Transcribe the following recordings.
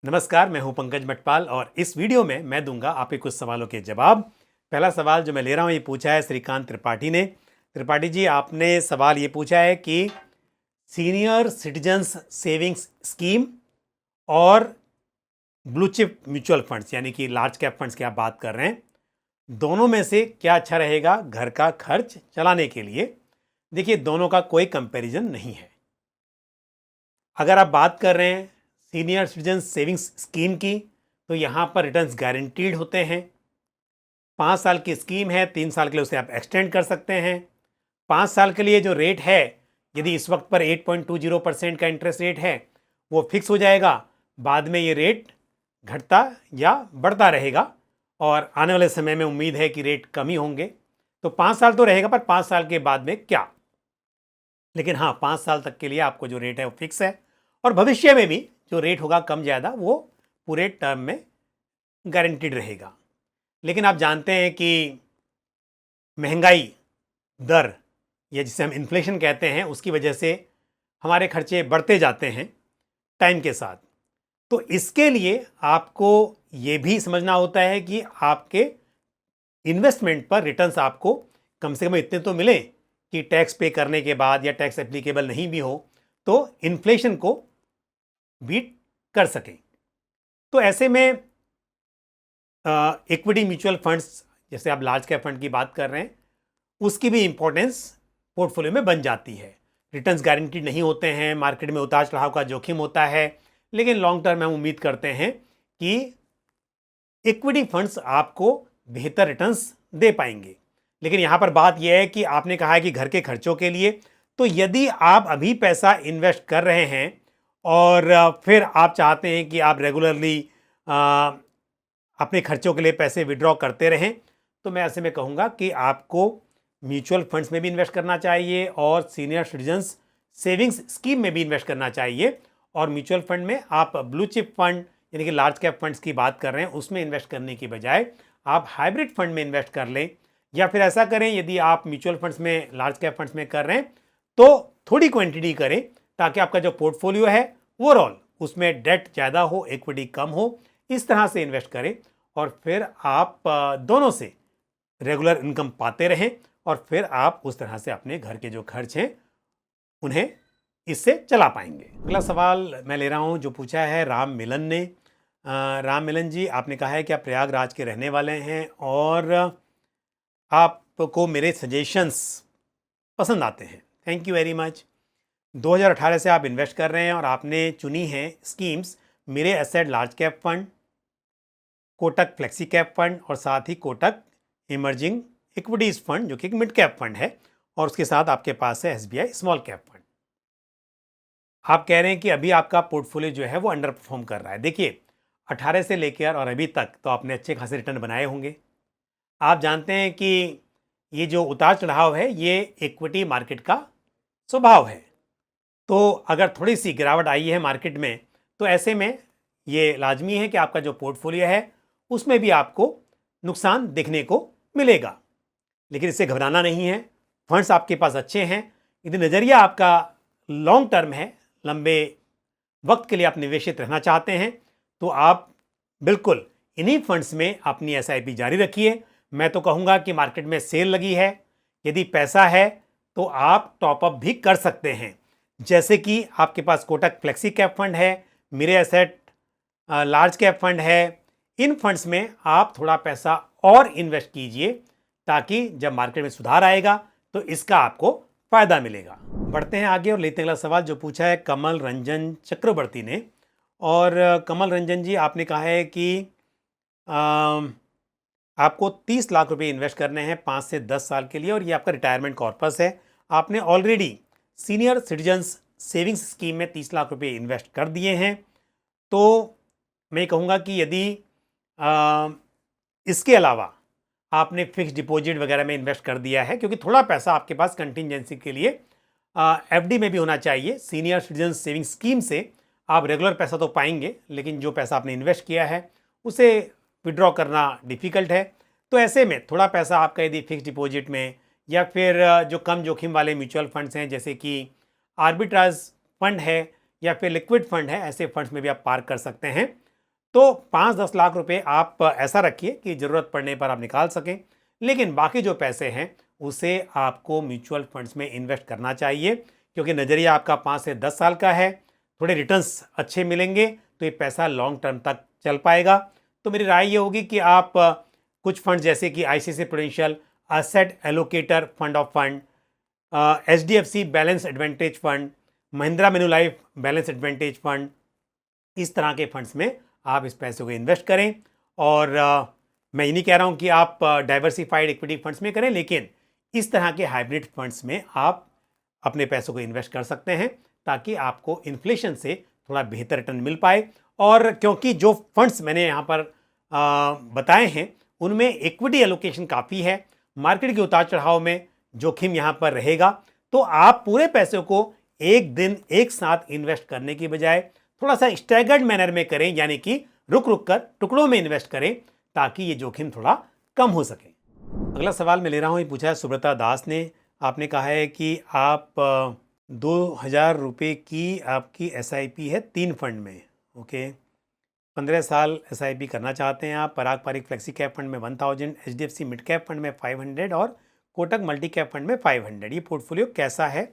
नमस्कार, मैं हूं पंकज मटपाल और इस वीडियो में मैं दूंगा आपके कुछ सवालों के जवाब। पहला सवाल जो मैं ले रहा हूं ये पूछा है श्रीकांत त्रिपाठी ने। त्रिपाठी जी, आपने सवाल ये पूछा है कि सीनियर सिटीजन्स सेविंग्स स्कीम और ब्लू चिप म्यूचुअल फंड्स यानी कि लार्ज कैप फंड्स की आप बात कर रहे हैं, दोनों में से क्या अच्छा रहेगा घर का खर्च चलाने के लिए। देखिए, दोनों का कोई कंपैरिजन नहीं है। अगर आप बात कर रहे हैं सीनियर सिटीजन सेविंग्स स्कीम की, तो यहाँ पर रिटर्न्स गारंटीड होते हैं। 5 साल की स्कीम है, 3 साल के लिए उसे आप एक्सटेंड कर सकते हैं। 5 साल के लिए जो रेट है, यदि इस वक्त पर 8.20% का इंटरेस्ट रेट है, वो फिक्स हो जाएगा। बाद में ये रेट घटता या बढ़ता रहेगा और आने वाले समय में उम्मीद है कि रेट कम ही होंगे। तो 5 साल तो रहेगा, पर 5 साल के बाद में क्या। लेकिन हाँ, 5 साल तक के लिए आपको जो रेट है वो फिक्स है और भविष्य में भी जो रेट होगा कम ज़्यादा वो पूरे टर्म में गारंटीड रहेगा। लेकिन आप जानते हैं कि महंगाई दर या जिसे हम इन्फ्लेशन कहते हैं, उसकी वजह से हमारे खर्चे बढ़ते जाते हैं टाइम के साथ। तो इसके लिए आपको ये भी समझना होता है कि आपके इन्वेस्टमेंट पर रिटर्न्स आपको कम से कम इतने तो मिले कि टैक्स पे करने के बाद या टैक्स एप्लीकेबल नहीं भी हो तो इन्फ्लेशन को बीट कर सकें। तो ऐसे में इक्विटी म्यूचुअल फंड्स, जैसे आप लार्ज कैप फंड की बात कर रहे हैं, उसकी भी इंपॉर्टेंस पोर्टफोलियो में बन जाती है। रिटर्न्स गारंटीड नहीं होते हैं, मार्केट में उतार चढ़ाव का जोखिम होता है, लेकिन लॉन्ग टर्म में हम उम्मीद करते हैं कि इक्विटी फंड्स आपको बेहतर रिटर्न्स दे पाएंगे। लेकिन यहाँ पर बात यह है कि आपने कहा है कि घर के खर्चों के लिए, तो यदि आप अभी पैसा इन्वेस्ट कर रहे हैं और फिर आप चाहते हैं कि आप रेगुलरली अपने खर्चों के लिए पैसे विड्रॉ करते रहें, तो मैं ऐसे में कहूँगा कि आपको म्यूचुअल फंड्स में भी इन्वेस्ट करना चाहिए और सीनियर सिटीजन्स सेविंग्स स्कीम में भी इन्वेस्ट करना चाहिए। और म्यूचुअल फंड में आप ब्लू चिप फंड यानी कि लार्ज कैप फंड्स की बात कर रहे हैं, उसमें इन्वेस्ट करने की बजाय आप हाइब्रिड फंड में इन्वेस्ट कर लें। या फिर ऐसा करें, यदि आप म्यूचुअल फंड्स में लार्ज कैप फंड्स में कर रहे हैं तो थोड़ी क्वांटिटी करें, ताकि आपका जो पोर्टफोलियो है ओवरऑल उसमें डेट ज़्यादा हो, इक्विटी कम हो। इस तरह से इन्वेस्ट करें और फिर आप दोनों से रेगुलर इनकम पाते रहें और फिर आप उस तरह से अपने घर के जो खर्च हैं उन्हें इससे चला पाएंगे। अगला सवाल मैं ले रहा हूं जो पूछा है राम मिलन ने। राम मिलन जी, आपने कहा है कि आप प्रयागराज के रहने वाले हैं और आपको मेरे सजेशंस पसंद आते हैं। Thank you very much. 2018 से आप इन्वेस्ट कर रहे हैं और आपने चुनी है स्कीम्स मेरे asset large cap fund, Kotak flexi cap fund और साथ ही कोटक इमर्जिंग इक्विटीज फंड जो कि एक मिड कैप फंड है, और उसके साथ आपके पास है एसबीआई स्मॉल कैप फंड। आप कह रहे हैं कि अभी आपका पोर्टफोलियो जो है वो अंडर परफॉर्म कर रहा है। देखिए, 18 से लेकर और अभी तक तो आपने अच्छे खासे रिटर्न बनाए होंगे। आप जानते हैं कि ये जो उतार चढ़ाव है ये इक्विटी मार्केट का स्वभाव है। तो अगर थोड़ी सी गिरावट आई है मार्केट में, तो ऐसे में ये लाजमी है कि आपका जो पोर्टफोलियो है उसमें भी आपको नुकसान देखने को मिलेगा। लेकिन इससे घबराना नहीं है, फंड्स आपके पास अच्छे हैं। यदि नज़रिया आपका लॉन्ग टर्म है, लंबे वक्त के लिए आप निवेशित रहना चाहते हैं, तो आप बिल्कुल इन्हीं फंड्स में अपनी एसआईपी जारी रखिए। मैं तो कहूँगा कि मार्केट में सेल लगी है, यदि पैसा है तो आप टॉपअप भी कर सकते हैं। जैसे कि आपके पास कोटक फ्लेक्सी कैप फंड है, मेरे एसेट लार्ज कैप फंड है। इन फंड्स में आप थोड़ा पैसा और इन्वेस्ट कीजिए, ताकि जब मार्केट में सुधार आएगा तो इसका आपको फायदा मिलेगा। बढ़ते हैं आगे और लेते हैं अगला सवाल जो पूछा है कमल रंजन चक्रवर्ती ने। और कमल रंजन जी, आपने कहा है कि आपको 30 लाख रुपए इन्वेस्ट करने हैं 5 से 10 साल के लिए और ये आपका रिटायरमेंट कॉर्पस है। आपने already senior citizens savings scheme में 30 लाख रुपए इन्वेस्ट कर दिए हैं। तो मैं कहूँगा कि यदि इसके अलावा आपने फिक्स डिपॉजिट वगैरह में इन्वेस्ट कर दिया है, क्योंकि थोड़ा पैसा आपके पास कंटिजेंसी के लिए एफडी में भी होना चाहिए। सीनियर सिटीजन सेविंग स्कीम से आप रेगुलर पैसा तो पाएंगे, लेकिन जो पैसा आपने इन्वेस्ट किया है उसे विड्रॉ करना डिफ़िकल्ट है। तो ऐसे में थोड़ा पैसा आपका यदि फिक्स डिपॉजिट में या फिर जो कम जोखिम वाले म्यूचुअल फंड्स हैं, जैसे कि आर्बिट्राज फंड है या फिर लिक्विड फंड है, ऐसे फंड्स में भी आप पार्क कर सकते हैं। तो 5-10 लाख रुपए आप ऐसा रखिए कि ज़रूरत पड़ने पर आप निकाल सकें, लेकिन बाकी जो पैसे हैं उसे आपको म्यूचुअल फंड्स में इन्वेस्ट करना चाहिए, क्योंकि नज़रिया आपका 5 से 10 साल का है, थोड़े रिटर्न्स अच्छे मिलेंगे तो ये पैसा लॉन्ग टर्म तक चल पाएगा। तो मेरी राय ये होगी कि आप कुछ फंड जैसे कि ICICI Prudential asset allocator fund of fund, HDFC balance advantage fund, Mahindra Manulife balance advantage fund, इस तरह के फंड्स में आप इस पैसे को इन्वेस्ट करें। और मैं ये नहीं कह रहा हूँ कि आप डाइवर्सिफाइड इक्विटी फंड्स में करें, लेकिन इस तरह के हाइब्रिड फंड्स में आप अपने पैसों को इन्वेस्ट कर सकते हैं ताकि आपको इन्फ्लेशन से थोड़ा बेहतर रिटर्न मिल पाए। और क्योंकि जो फंड्स मैंने यहाँ पर बताए हैं उनमें इक्विटी एलोकेशन काफ़ी है, मार्केट के उतार चढ़ाव में जोखिम यहाँ पर रहेगा, तो आप पूरे पैसे को एक दिन एक साथ इन्वेस्ट करने की बजाय थोड़ा सा स्टैगर्ड मैनर में करें, यानी कि रुक रुक कर टुकड़ों में इन्वेस्ट करें ताकि ये जोखिम थोड़ा कम हो सके। अगला सवाल मैं ले रहा हूँ, ये पूछा है सुब्रता दास ने। आपने कहा है कि आप 2000 रुपये की आपकी एसआईपी है 3 फंड में, ओके, 15 साल एसआईपी करना चाहते हैं आप। पराग पारिक फ्लेक्सी कैप फंड में 1000, एचडीएफसी मिड कैप फंड में 500 और कोटक मल्टी कैप फंड में 500। ये पोर्टफोलियो कैसा है?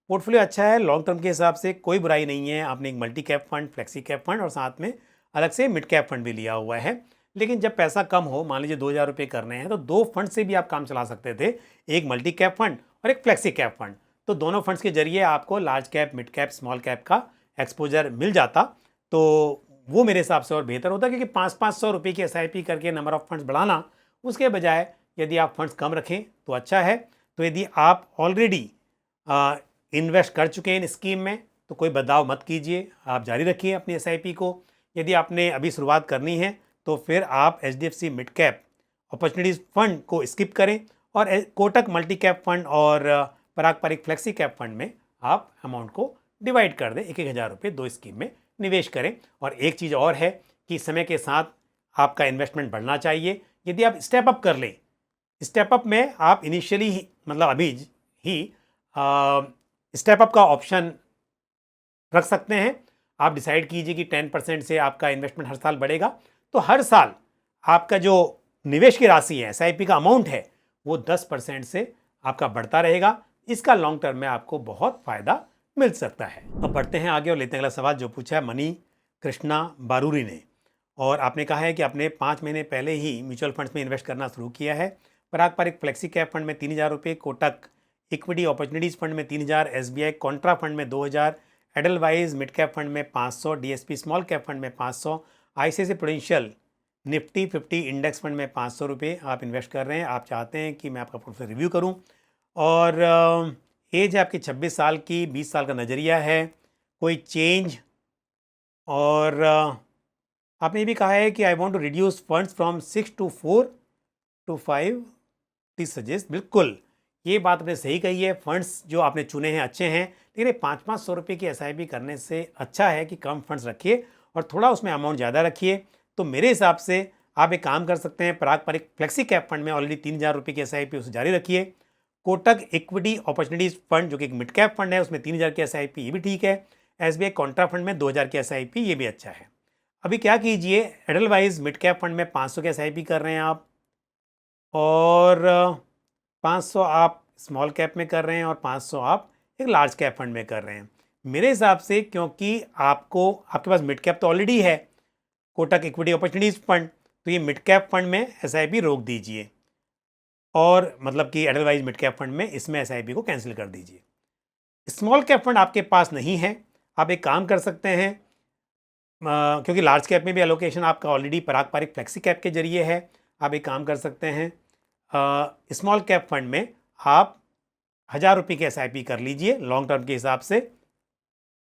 पोर्टफोलियो अच्छा है, लॉन्ग टर्म के हिसाब से कोई बुराई नहीं है। आपने एक multi cap fund, flexi cap fund और साथ में अलग से मिड कैप फंड भी लिया हुआ है। लेकिन जब पैसा कम हो, मान लीजिए 2000 रुपये करने हैं, तो 2 फंड से भी आप काम चला सकते थे, एक मल्टी कैप फंड और एक फ्लेक्सी कैप फंड। तो दोनों फंड्स के जरिए आपको large cap, mid cap, small cap का एक्सपोजर मिल जाता, तो वो मेरे हिसाब से और बेहतर होता, क्योंकि 500-500 रुपये की एसआईपी करके नंबर ऑफ फंड्स बढ़ाना, उसके बजाय यदि आप फंड्स कम रखें तो अच्छा है। तो यदि आप ऑलरेडी इन्वेस्ट कर चुके हैं इन स्कीम में तो कोई बदलाव मत कीजिए, आप जारी रखिए अपनी एसआईपी को। यदि आपने अभी शुरुआत करनी है तो फिर आप HDFC mid cap opportunities fund को स्किप करें और कोटक मल्टी कैप फंड और पराग पारिक फ्लेक्सी कैप फंड में आप अमाउंट को डिवाइड कर दें, 1-1000 रुपये 2 स्कीम में निवेश करें। और एक चीज़ और है कि समय के साथ आपका इन्वेस्टमेंट बढ़ना चाहिए। यदि आप स्टेप अप कर लें, स्टेप अप में आप इनिशियली ही, मतलब अभी ही स्टेप अप का ऑप्शन रख सकते हैं। आप डिसाइड कीजिए कि 10% से आपका इन्वेस्टमेंट हर साल बढ़ेगा, तो हर साल आपका जो निवेश की राशि है, एसआईपी का अमाउंट है, वो 10% से आपका बढ़ता रहेगा। इसका लॉन्ग टर्म में आपको बहुत फ़ायदा मिल सकता है। अब बढ़ते हैं आगे और लेते हैं अगला सवाल जो पूछा है मनी कृष्णा बारूरी ने। और आपने कहा है कि आपने 5 महीने पहले ही म्यूचुअल फंड्स में इन्वेस्ट करना शुरू किया है। पराग पारिक फ्लेक्सी कैप फंड में 3000 रुपये, कोटक इक्विटी अपॉर्चुनिटीज़ फंड में 3000, एसबीआई कॉन्ट्रा फंड में 2000, एडलवाइज मिड कैप फंड में 500, डीएसपी स्मॉल कैप फंड में 500, ICICI prudential Nifty 50 index fund में 500 रुपये आप इन्वेस्ट कर रहे हैं। आप चाहते हैं कि मैं आपका पोर्टफोलियो रिव्यू करूं, और एज है आपकी 26 साल की, 20 साल का नज़रिया है, कोई चेंज। और आपने ये भी कहा है कि I want to reduce funds from 6 to 4 to 5, please suggest. बिल्कुल, ये बात आपने सही कही है, फंड्स जो आपने चुने हैं अच्छे हैं, लेकिन 500-500 रुपये की एसआईपी करने से अच्छा है कि कम फंड्स रखिए और थोड़ा उसमें अमाउंट ज़्यादा रखिए। तो मेरे हिसाब से आप एक काम कर सकते हैं, पराग पारिक फ्लेक्सी कैप फंड में ऑलरेडी 3000 रुपये की एसआईपी उसे जारी रखिए। कोटक इक्विटी अपॉर्चुनिटीज़ फंड जो कि एक मिड कैप फंड है, उसमें 3000 की एसआईपी, ये भी ठीक है। एसबीआई कॉन्ट्रा फंड में 2000 की एसआईपी, ये भी अच्छा है। अभी क्या कीजिए, एडलवाइज मिड कैप फंड में 500 की एसआईपी कर रहे हैं आप, और 500 आप स्मॉल कैप में कर रहे हैं, और 500 आप एक लार्ज कैप फंड में कर रहे हैं। मेरे हिसाब से, क्योंकि आपके पास मिड कैप तो ऑलरेडी है, कोटक इक्विटी अपॉर्चुनिटीज़ फंड, तो ये मिड कैप फंड में एसआईपी रोक दीजिए, और मतलब कि एडलवाइज मिड कैप फंड में इसमें एसआईपी को कैंसिल कर दीजिए। स्मॉल कैप फंड आपके पास नहीं है, आप एक काम कर सकते हैं, क्योंकि लार्ज कैप में भी एलोकेशन आपका ऑलरेडी पराग पारिक फ्लेक्सी कैप के जरिए है, आप एक काम कर सकते हैं, स्मॉल कैप फंड में आप 1000 रुपये की एसआईपी कर लीजिए लॉन्ग टर्म के हिसाब से,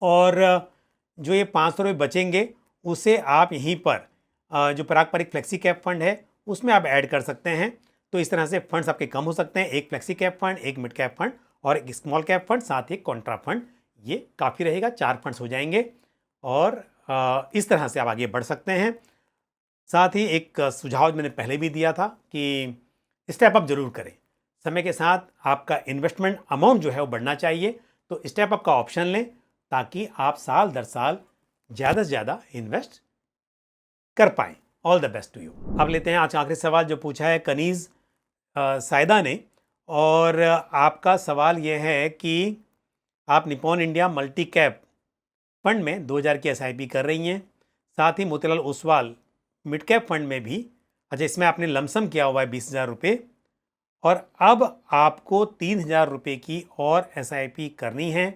और जो ये 500 रुपये बचेंगे उसे आप यहीं पर जो पराग पारिक फ्लेक्सी कैप फंड है उसमें आप ऐड कर सकते हैं। तो इस तरह से फंड्स आपके कम हो सकते हैं, एक फ्लेक्सी कैप फंड, एक मिड कैप फंड और एक स्मॉल कैप फंड, साथ ही कॉन्ट्रा फंड, ये काफ़ी रहेगा, 4 फंड्स हो जाएंगे, और इस तरह से आप आगे बढ़ सकते हैं। साथ ही एक सुझाव मैंने पहले भी दिया था कि स्टेप अप जरूर करें, समय के साथ आपका इन्वेस्टमेंट अमाउंट जो है वो बढ़ना चाहिए, तो स्टेप अप का ऑप्शन लें ताकि आप साल दर साल ज़्यादा से ज़्यादा इन्वेस्ट कर पाएँ। All the best to you. अब लेते हैं आज का आखिरी सवाल जो पूछा है कनीज़ सायदा ने, और आपका सवाल यह है कि आप Nippon India multi cap fund में 2000 की एसआईपी कर रही हैं, साथ ही Motilal Oswal mid cap fund में भी, अच्छा इसमें आपने लमसम किया हुआ है 20,000 रुपये, और अब आपको 3,000 रुपये की और एसआईपी करनी है।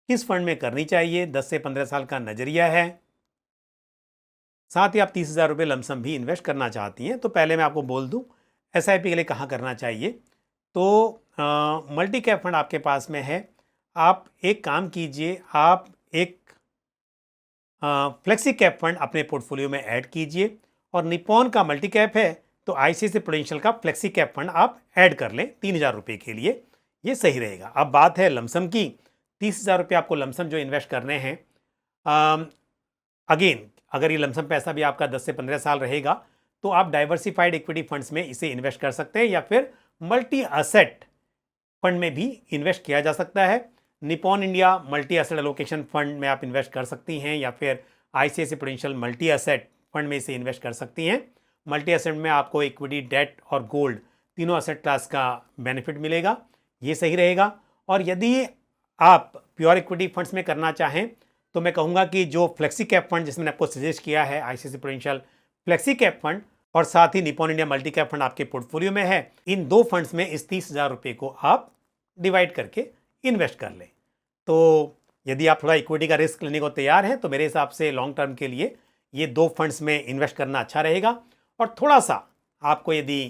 किस फंड में करनी चाहिए? 10 से 15 साल का नज़रिया है, साथ ही आप 30,000 रुपये लमसम भी इन्वेस्ट करना चाहती हैं। तो पहले मैं आपको बोल दूं एसआईपी के लिए कहाँ करना चाहिए। तो मल्टी कैप फंड आपके पास में है, आप एक काम कीजिए, आप एक फ्लेक्सी कैप फंड अपने पोर्टफोलियो में ऐड कीजिए, और निप्पॉन का मल्टी कैप है तो आईसीआईसीआई प्रूडेंशियल का फ्लेक्सी कैप फंड आप ऐड कर लें 3,000 रुपये के लिए, ये सही रहेगा। अब बात है लमसम की, 30,000 रुपये आपको लमसम जो इन्वेस्ट करने हैं, अगेन अगर ये लमसम पैसा भी आपका 10 से 15 साल रहेगा तो आप डाइवर्सिफाइड इक्विटी फंड्स में इसे इन्वेस्ट कर सकते हैं, या फिर मल्टी असेट फंड में भी इन्वेस्ट किया जा सकता है। Nippon India multi asset allocation fund में आप इन्वेस्ट कर सकती हैं, या फिर ICICI prudential multi asset fund में इसे इन्वेस्ट कर सकती हैं। मल्टी एसेट में आपको इक्विटी, डेट और गोल्ड तीनों एसेट क्लास का बेनिफिट मिलेगा, ये सही रहेगा। और यदि आप प्योर इक्विटी फंड्स में करना चाहें तो मैं कहूँगा कि जो फ्लेक्सी कैप फंड जिसमें मैंने आपको सजेस्ट किया है, ICICI Prudential flexi cap fund और साथ ही Nippon India multi cap fund आपके पोर्टफोलियो में है, इन दो फंड्स में इस 30,000 रुपये को आप डिवाइड करके इन्वेस्ट कर लें। तो यदि आप थोड़ा इक्विटी का रिस्क लेने को तैयार हैं तो मेरे हिसाब से लॉन्ग टर्म के लिए ये दो फंड्स में इन्वेस्ट करना अच्छा रहेगा। और थोड़ा सा आपको यदि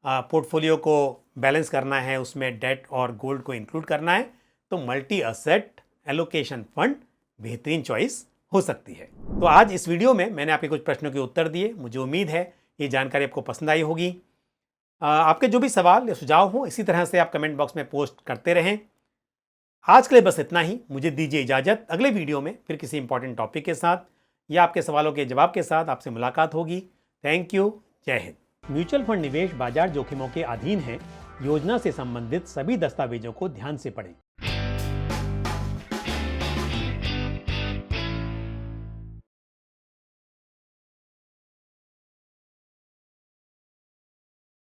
पोर्टफोलियो को बैलेंस करना है, उसमें डेट और गोल्ड को इंक्लूड करना है, तो मल्टी एसेट एलोकेशन फंड बेहतरीन चॉइस हो सकती है। तो आज इस वीडियो में मैंने आपके कुछ प्रश्नों के उत्तर दिए। मुझे उम्मीद है ये जानकारी आपको पसंद आई होगी। आपके जो भी सवाल या सुझाव हो इसी तरह से आप कमेंट बॉक्स में पोस्ट करते रहें। आज के लिए बस इतना ही, मुझे दीजिए इजाज़त। अगले वीडियो में फिर किसी इंपॉर्टेंट टॉपिक के साथ या आपके सवालों के जवाब के साथ आपसे मुलाकात होगी। थैंक यू, जय हिंद। म्यूचुअल फंड निवेश बाजार जोखिमों के अधीन है। योजना से संबंधित सभी दस्तावेजों को ध्यान से पढ़ें।